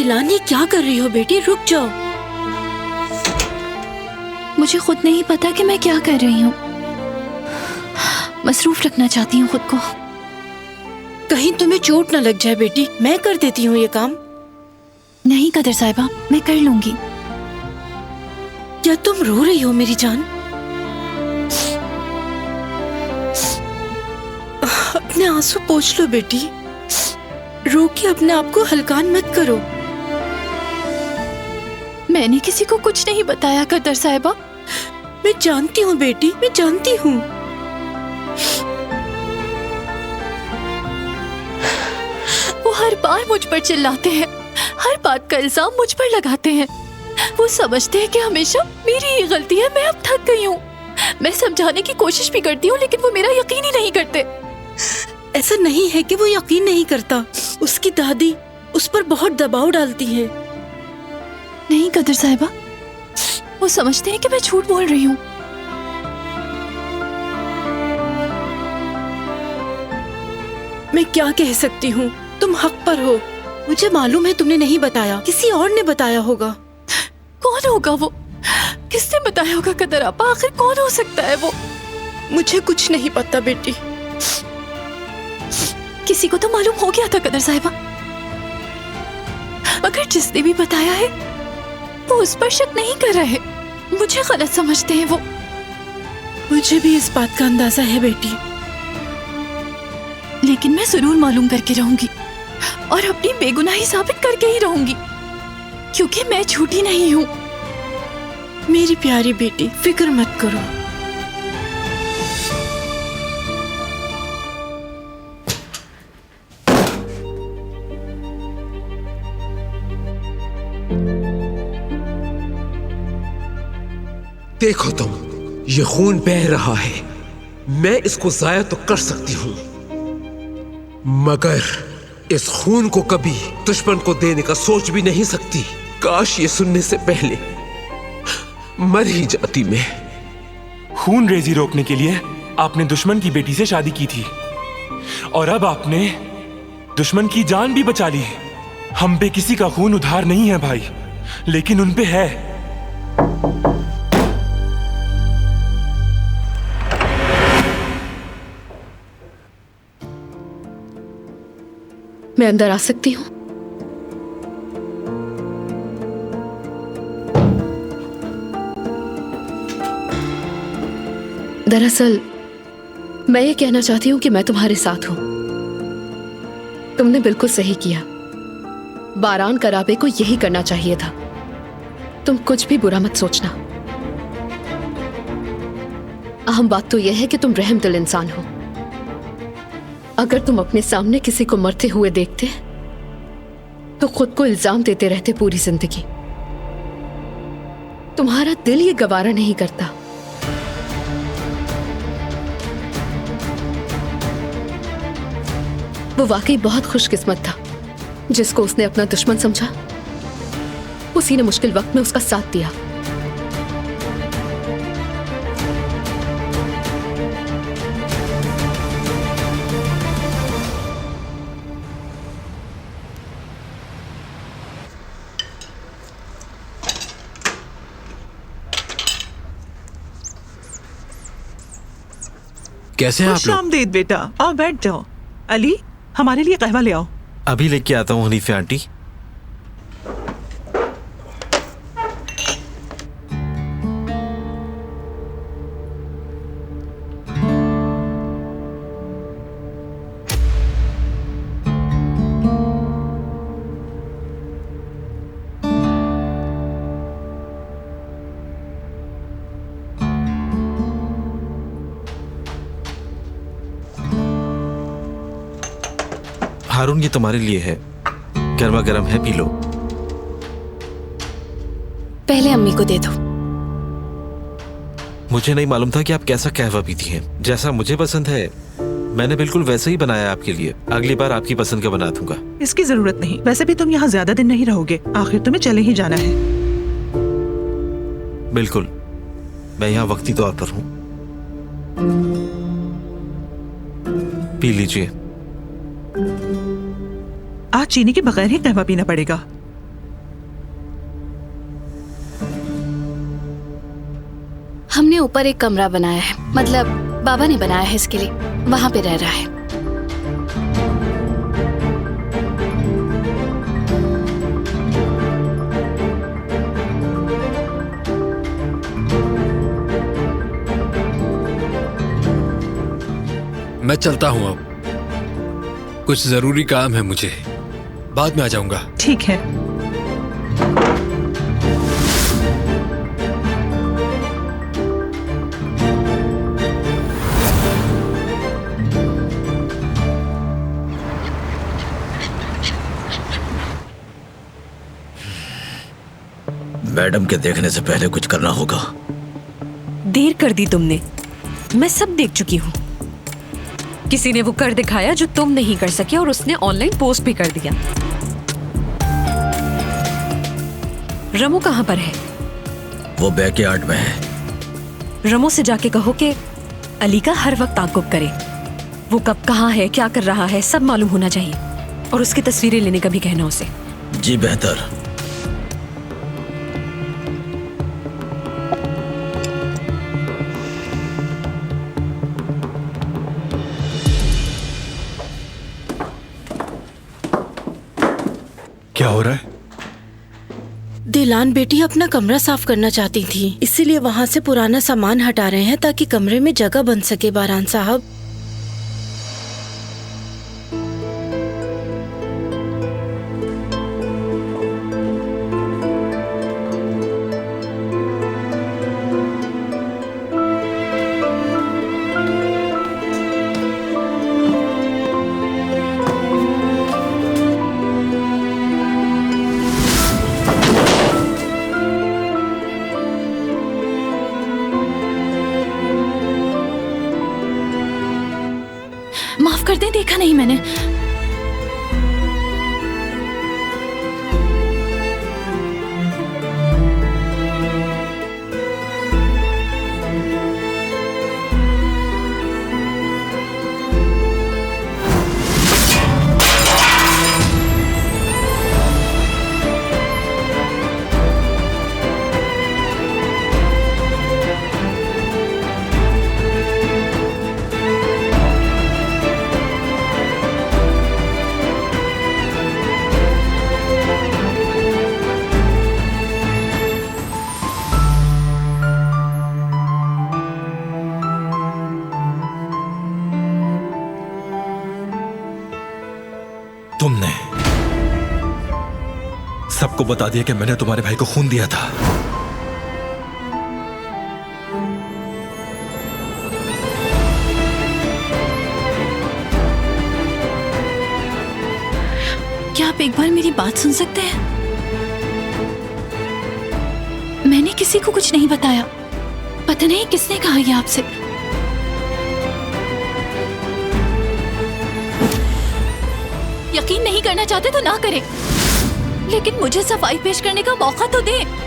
इलानी क्या कर रही हो बेटी, रुक जाओ। मुझे खुद नहीं पता कि मैं क्या कर रही हूँ। मसरूफ रखना चाहती हूँ खुद को। कहीं तुम्हें चोट न लग जाए बेटी, मैं कर देती हूँ ये काम। नहीं कदर साहिबा, मैं कर लूंगी। क्या तुम रो रही हो मेरी जान? अपने आंसू पोंछ लो बेटी, रो के अपने आप को हल्कान मत करो। मैंने किसी को कुछ नहीं बताया कदर साहिबा। मैं जानती हूँ बेटी, मैं जानती हूँ। वो हर बार मुझ पर चिल्लाते हैं, हर बात का इल्जाम मुझ पर लगाते हैं। वो समझते हैं कि हमेशा मेरी ही गलती है। मैं अब थक गई हूँ। मैं समझाने की कोशिश भी करती हूँ लेकिन वो मेरा यकीन ही नहीं करते। ऐसा नहीं है कि वो यकीन नहीं करता, उसकी दादी उस पर बहुत दबाव डालती है। नहीं कदर साहिबा, वो समझते हैं कि मैं झूठ बोल रही हूँ। मैं क्या कह सकती हूँ, तुम हक पर हो। मुझे मालूम है तुमने नहीं बताया, किसी और ने बताया होगा। कौन होगा वो? किसने बताया होगा कदर आपा? आखिर कौन हो सकता है वो? मुझे कुछ नहीं पता बेटी। किसी को तो मालूम हो गया था कदर साहिबा। अगर जिसने भी बताया है वो उस पर शक नहीं कर रहे, मुझे गलत समझते हैं वो। मुझे भी इस बात का अंदाजा है बेटी, लेकिन मैं जरूर मालूम करके रहूंगी और अपनी बेगुनाही साबित करके ही रहूंगी, क्योंकि मैं झूठी नहीं हूँ। मेरी प्यारी बेटी, फिक्र मत करो। देखो तुम, ये खून बह रहा है। मैं इसको जाया तो कर सकती हूं, मगर इस खून को कभी दुश्मन को देने का सोच भी नहीं सकती। काश ये सुनने से पहले मर ही जाती मैं। खून रेजी रोकने के लिए आपने दुश्मन की बेटी से शादी की थी और अब आपने दुश्मन की जान भी बचा ली। हम पे किसी का खून उधार नहीं है भाई, लेकिन उन पे है। मैं अंदर आ सकती हूँ? दरअसल मैं ये कहना चाहती हूँ कि मैं तुम्हारे साथ हूँ। तुमने बिल्कुल सही किया। बारान कराबे को यही करना चाहिए था। तुम कुछ भी बुरा मत सोचना। अहम बात तो यह है कि तुम रहम दिल इंसान हो। अगर तुम अपने सामने किसी को मरते हुए देखते तो खुद को इल्जाम देते रहते पूरी जिंदगी। तुम्हारा दिल ये गवारा नहीं करता। वो वाकई बहुत खुशकिस्मत था जिसको उसने अपना दुश्मन समझा। उसी ने मुश्किल वक्त में उसका साथ दिया। कैसे हैं आप लोग? खुशामदीद बेटा, आओ बैठ जाओ। अली, हमारे लिए कहवा ले आओ। अभी लेके आता हूँ हनीफे आंटी। हारून, ये तुम्हारे लिए है, गर्मा गर्म है, पी लो। पहले अम्मी को दे दो। मुझे नहीं मालूम था कि आप कैसा कहवा पीती हैं। जैसा मुझे पसंद है मैंने बिल्कुल वैसे ही बनाया आपके लिए। अगली बार आपकी पसंद का बना दूंगा। इसकी जरूरत नहीं। वैसे भी तुम यहाँ ज्यादा दिन नहीं रहोगे, आखिर तुम्हें चले ही जाना है। बिल्कुल, मैं यहाँ वक्ती तौर पर हूँ। पी लीजिए। आज चीनी के बगैर ही कहवा पीना पड़ेगा। ने ऊपर एक कमरा बनाया है, मतलब बाबा ने बनाया है इसके लिए, वहाँ पे रह रहा है। मैं चलता हूँ अब, कुछ जरूरी काम है मुझे, बाद में आ जाऊंगा। ठीक है। मैडम के देखने से पहले कुछ करना होगा। देर कर दी तुमने, मैं सब देख चुकी हूँ। किसी ने वो कर दिखाया जो तुम नहीं कर सके और उसने ऑनलाइन पोस्ट भी कर दिया। रमो कहाँ पर है? वो बैकयार्ड में है। रमो से जाके कहो कि अली का हर वक्त ताक़ुब करे। वो कब कहाँ है, क्या कर रहा है, सब मालूम होना चाहिए। और उसकी तस्वीरें लेने का भी कहना उसे। जी बेहतर। क्या हो रहा है? दिलान बेटी अपना कमरा साफ करना चाहती थी, इसीलिए वहाँ से पुराना सामान हटा रहे हैं ताकि कमरे में जगह बन सके। बारान साहब, माफ कर दें, देखा नहीं मैंने। तुमने सबको बता दिया कि मैंने तुम्हारे भाई को खून दिया था। क्या आप एक बार मेरी बात सुन सकते हैं? मैंने किसी को कुछ नहीं बताया। पता नहीं किसने कहा ये आपसे। यकीन नहीं करना चाहते तो ना करें, लेकिन मुझे सफाई पेश करने का मौका तो दें।